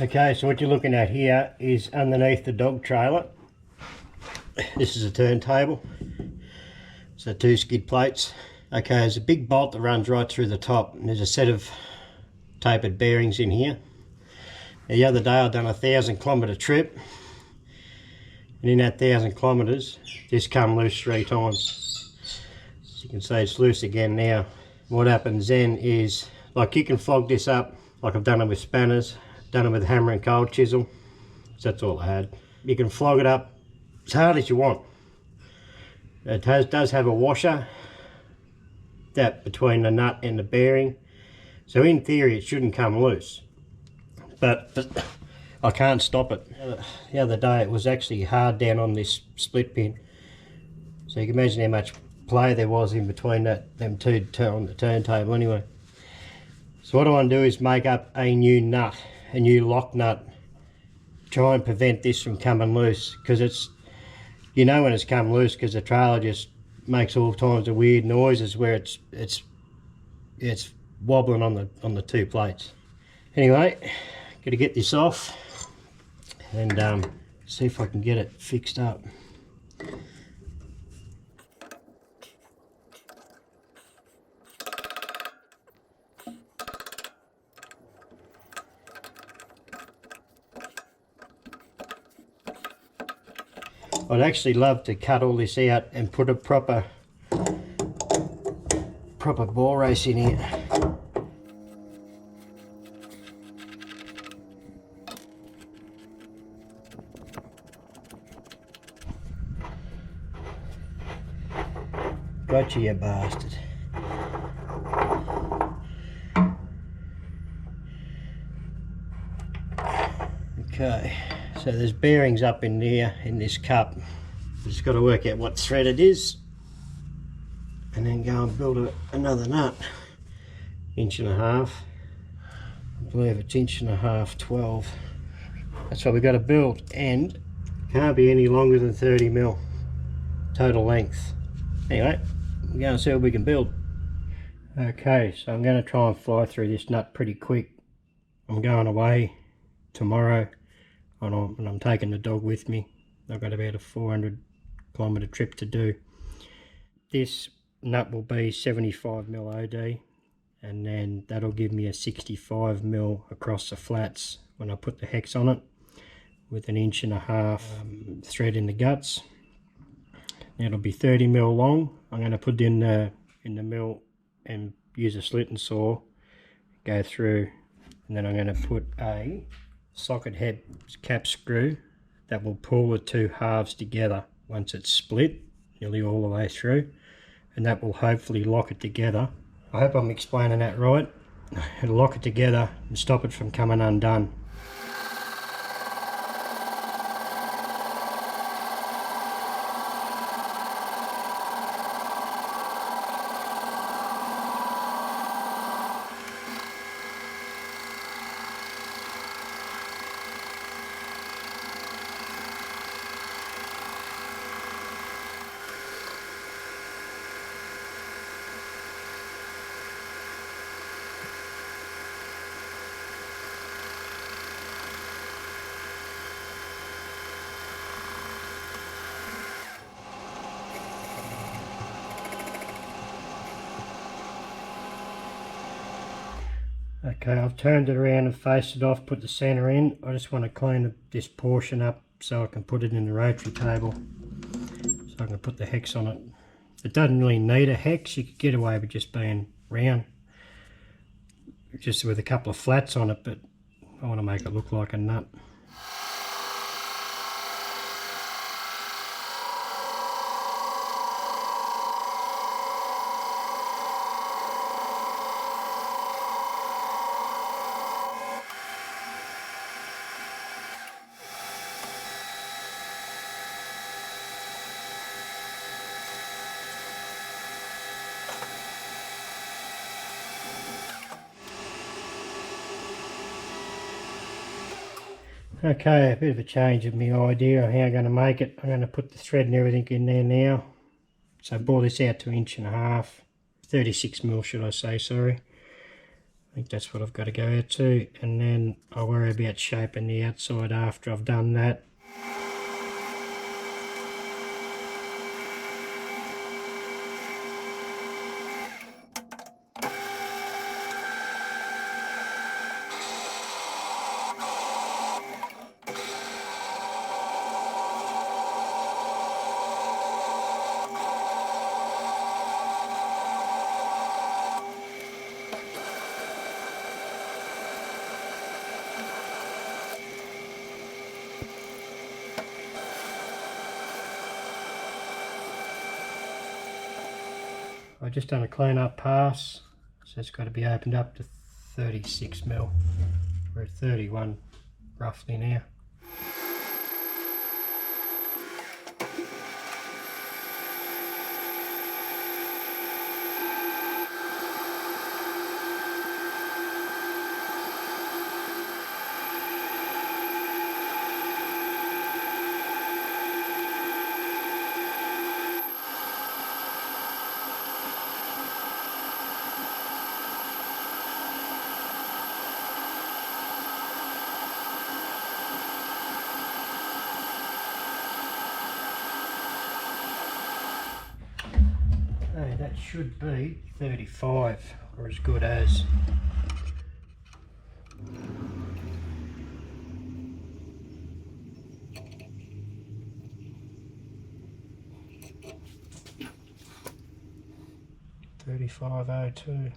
Okay, so what you're looking at here is underneath the dog trailer. This is a turntable. So 2 skid plates. Okay, there's a big bolt that runs right through the top, and there's a set of tapered bearings in here. Now, the other day I done a 1,000-kilometre trip, and in that 1,000 kilometres, this come loose 3 times. As you can see, it's loose again now. What happens then is, like, you can flog this up, like I've done it with spanners, done it with hammer and cold chisel. So that's all I had. You can flog it up as hard as you want. It does have a washer that between the nut and the bearing, so in theory it shouldn't come loose, but I can't stop it. The other day it was actually hard down on this split pin, so you can imagine how much play there was in between them two on the turntable anyway. So what I want to do is make up a new nut, a new lock nut, try and prevent this from coming loose, because it's, you know when it's come loose, because the trailer just makes all kinds of weird noises where it's wobbling on the 2 plates. Anyway, got to get this off and see if I can get it fixed up. I'd actually love to cut all this out and put a proper ball race in here. Gotcha, you bastard. Okay. So there's bearings up in there in this cup. Just got to work out what thread it is and then go and build another nut. 1.5 inch. I believe it's 1.5 inch, 12. That's what we've got to build, and can't be any longer than 30 mil total length. Anyway, we're going to see what we can build. Okay, so I'm going to try and fly through this nut pretty quick. I'm going away tomorrow. And I'm taking the dog with me. I've got about a 400-kilometre trip to do. This nut will be 75 mil OD, and then that'll give me a 65 mil across the flats when I put the hex on it, with 1.5 inch thread in the guts. It'll be 30 mil long. I'm going to put it in the mill and use a slit and saw, go through, and then I'm going to put a socket head cap screw that will pull the 2 halves together once it's split nearly all the way through, and that will hopefully lock it together. I hope I'm explaining that right. It'll lock it together and stop it from coming undone. Okay, I've turned it around and faced it off, put the centre in. I just want to clean this portion up so I can put it in the rotary table, so I can put the hex on it. It doesn't really need a hex. You could get away with just being round, just with a couple of flats on it, but I want to make it look like a nut. Okay, a bit of a change of my idea of how I'm going to make it. I'm going to put the thread and everything in there now. So I bore this out to 1.5 inches, 36 mil should I say, sorry. I think that's what I've got to go out to, and then I'll worry about shaping the outside after I've done that. I've just done a clean up pass, so it's got to be opened up to 36 mil. We're at 31 roughly now. That should be 35, or as good as. $35.02.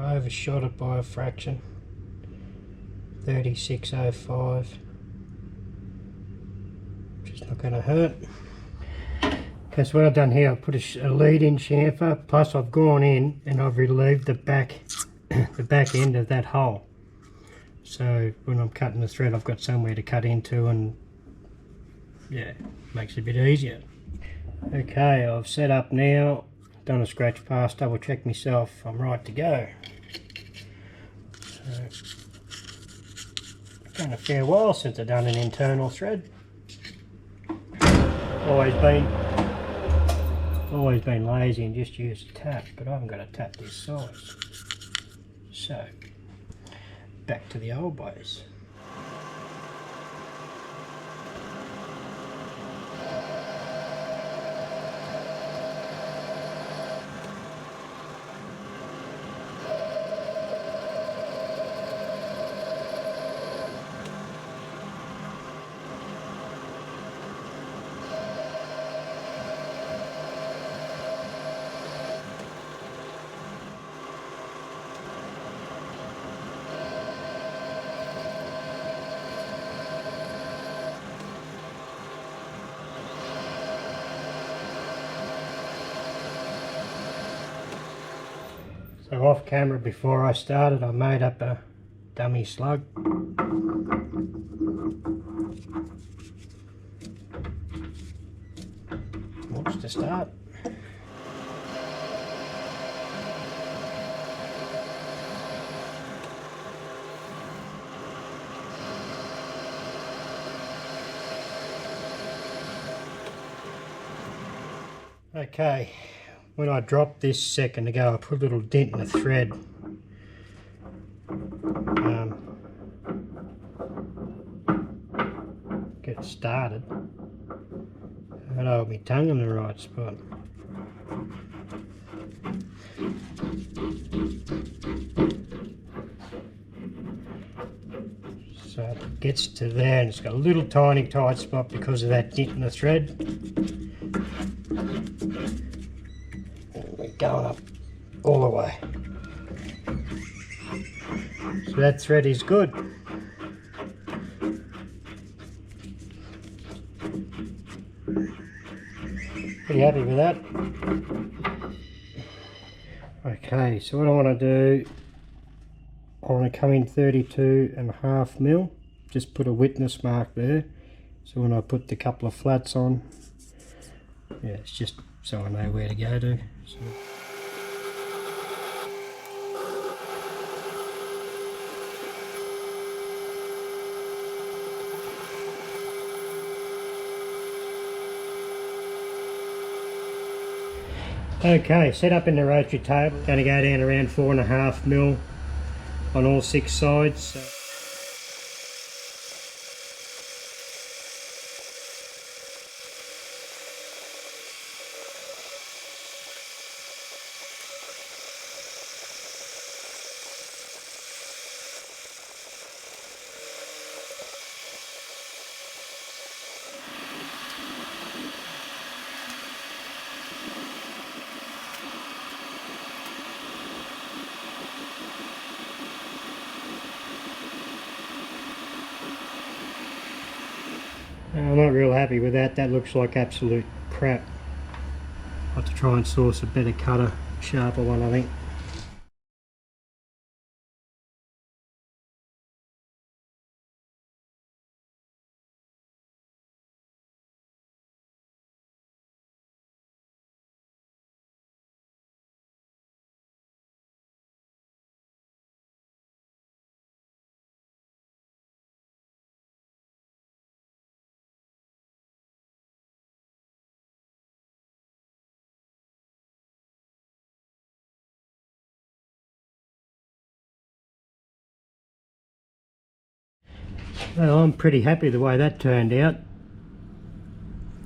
I overshot it by a fraction. 36.05. Just not going to hurt. Okay, so what I've done here, I've put a lead in chamfer, plus I've gone in and I've relieved the back end of that hole. So when I'm cutting the thread, I've got somewhere to cut into, and yeah, makes it a bit easier. Okay, I've set up now, done a scratch pass, double check myself, I'm right to go. So, it's been a fair while since I've done an internal thread. Always been lazy and just used a tap, but I haven't got a tap this size. So, back to the old ways. So off camera before I started, I made up a dummy slug. Wants to start. Okay. When I dropped this a second ago, I put a little dent in the thread. Get it started. I gotta hold my tongue in the right spot. So it gets to there, and it's got a little tiny tight spot because of that dent in the thread. Going up all the way. So that thread is good. Pretty happy with that. Okay, so what I want to do, I want to come in 32.5 mil. Just put a witness mark there. So when I put the couple of flats on, Yeah, it's just so I know where to go to. So. Okay, set up in the rotary table. Going to go down around 4.5 mil on all 6 sides. I'm not real happy with that. That looks like absolute crap. I'll have to try and source a better cutter, sharper one I think. Well, I'm pretty happy the way that turned out.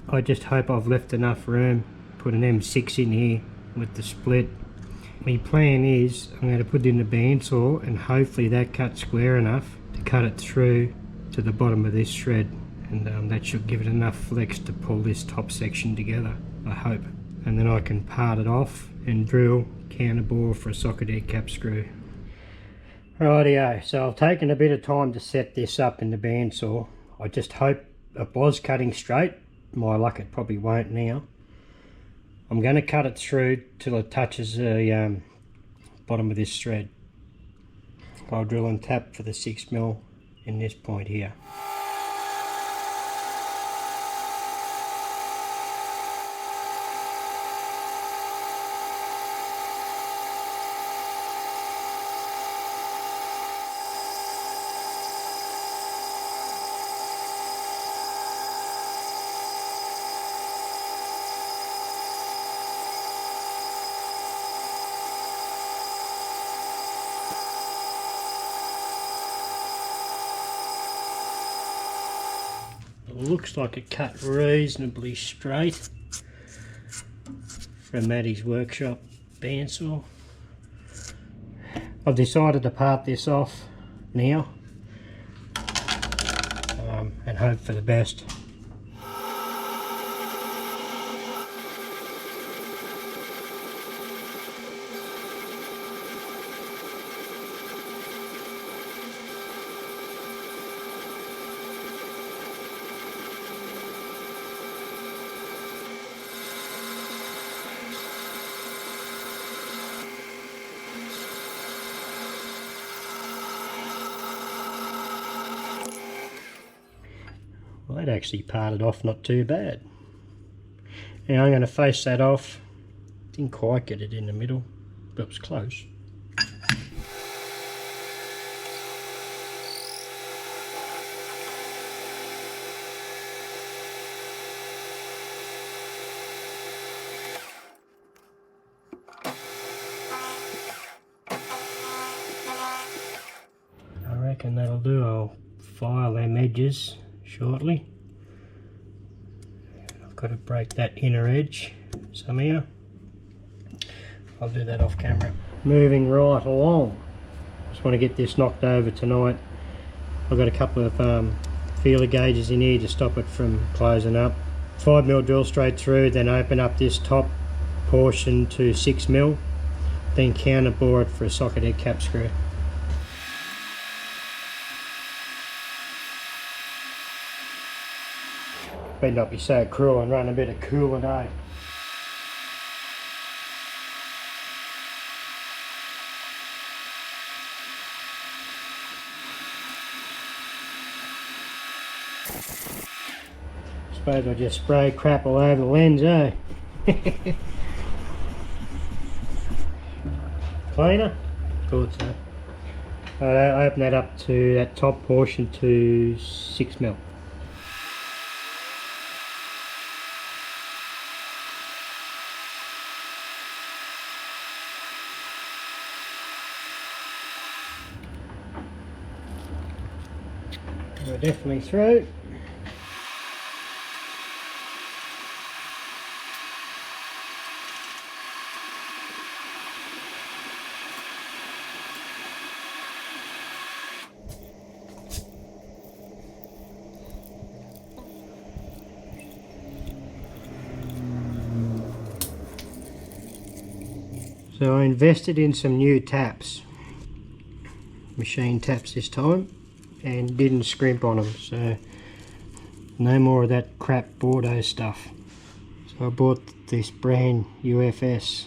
I just hope I've left enough room. Put an M6 in here with the split. My plan is I'm going to put it in the bandsaw and hopefully that cuts square enough to cut it through to the bottom of this shred, and that should give it enough flex to pull this top section together, I hope. And then I can part it off and drill counterbore for a socket head cap screw. Rightio, so I've taken a bit of time to set this up in the bandsaw. I just hope it was cutting straight. My luck, it probably won't now. I'm going to cut it through till it touches the bottom of this thread. I'll drill and tap for the 6mm in this point here. Looks like it cut reasonably straight from Matty's workshop bandsaw. I've decided to part this off now and hope for the best. Well, that actually parted off not too bad. Now I'm going to face that off. Didn't quite get it in the middle, but it was close. I reckon that'll do. I'll file them edges shortly. I've got to break that inner edge somehow. I'll do that off camera. Moving right along. Just want to get this knocked over tonight. I've got a couple of feeler gauges in here to stop it from closing up. 5mm drill straight through, then open up this top portion to 6mm, then counterbore it for a socket head cap screw. Better not be so cruel and run a bit of coolant, eh? suppose I just spray crap all over the lens, eh? Cleaner? Thought so. I open that up to that top portion to 6mm. We're definitely through. So I invested in some new taps, machine taps this time, and didn't scrimp on them, so no more of that crap Bordeaux stuff. So I bought this brand UFS,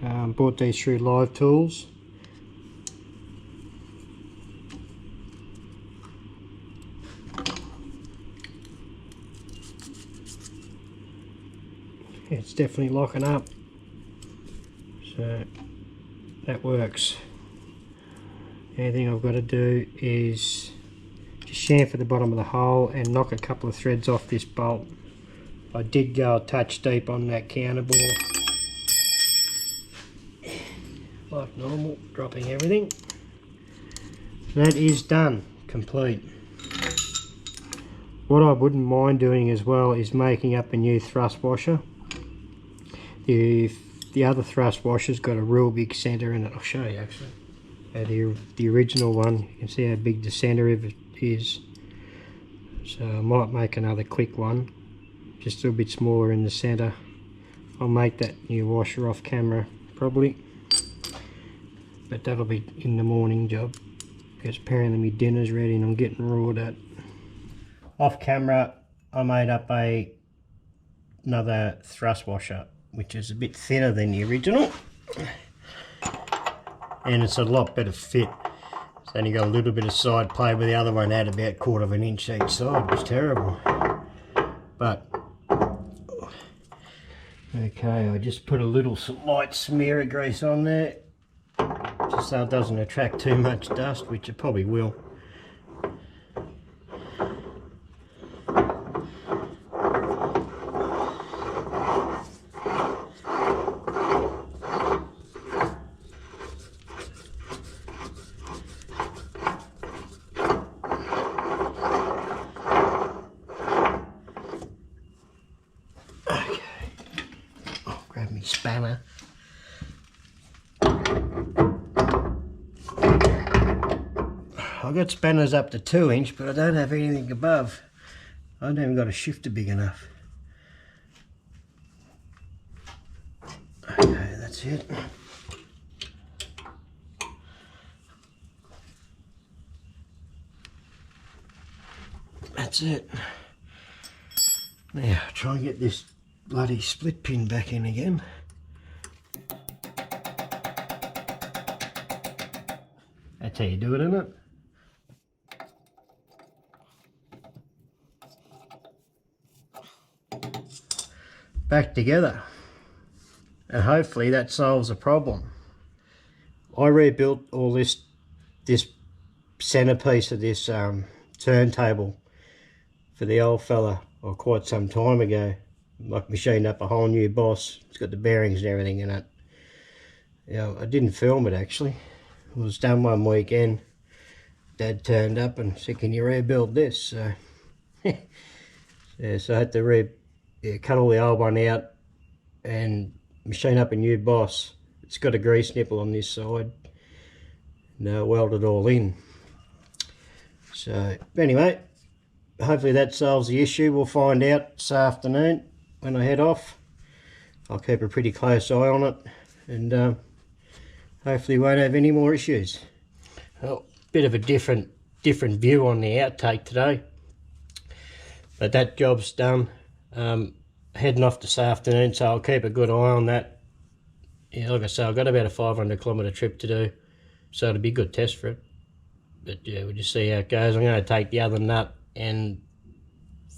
bought these through Live Tools. It's definitely locking up. So that works. The only thing I've got to do is just chamfer the bottom of the hole and knock a couple of threads off this bolt. I did go a touch deep on that counter bore, like normal, dropping everything. That is done, complete. What I wouldn't mind doing as well is making up a new thrust washer. The other thrust washer's got a real big centre in it. I'll show you actually. The original one, you can see how big the centre of it is. So I might make another quick one, just a little bit smaller in the centre. I'll make that new washer off camera probably, but that'll be in the morning job, because apparently my dinner's ready and I'm getting rawed at. Off camera I made up another thrust washer, which is a bit thinner than the original, and it's a lot better fit. It's only got a little bit of side play, where the other one had about 1/4 of an inch each side. It was terrible. But okay, I just put a little light smear of grease on there, just so it doesn't attract too much dust, which it probably will. Grab me spanner. I've got spanners up to 2 inch, but I don't have anything above. I haven't even got a shifter big enough. Okay, that's it. That's it. Now, try and get this bloody split pin back in again. That's how you do it, isn't it? Back together, and hopefully that solves the problem. I rebuilt all this centerpiece of this turntable for the old fella quite some time ago. Like, machined up a whole new boss. It's got the bearings and everything in it. Yeah, I didn't film it actually. It was done one weekend. Dad turned up and said, "Can you rebuild this?" So yeah, so I had to cut all the old one out and machine up a new boss. It's got a grease nipple on this side, and weld it all in. So anyway, hopefully that solves the issue. We'll find out this afternoon when I head off. I'll keep a pretty close eye on it, and hopefully won't have any more issues. Well, bit of a different view on the outtake today, but that job's done. Heading off this afternoon, so I'll keep a good eye on that. Yeah, like I say, I've got about a 500-kilometre trip to do, so it'll be a good test for it. But yeah, we'll just see how it goes. I'm going to take the other nut and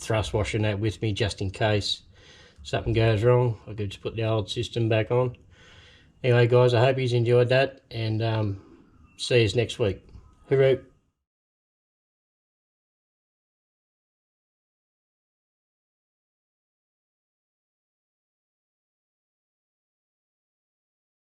thrust washing that with me just in case something goes wrong. I could just put the old system back on. Anyway guys, I hope you enjoyed that, and see you next week. Hooroo.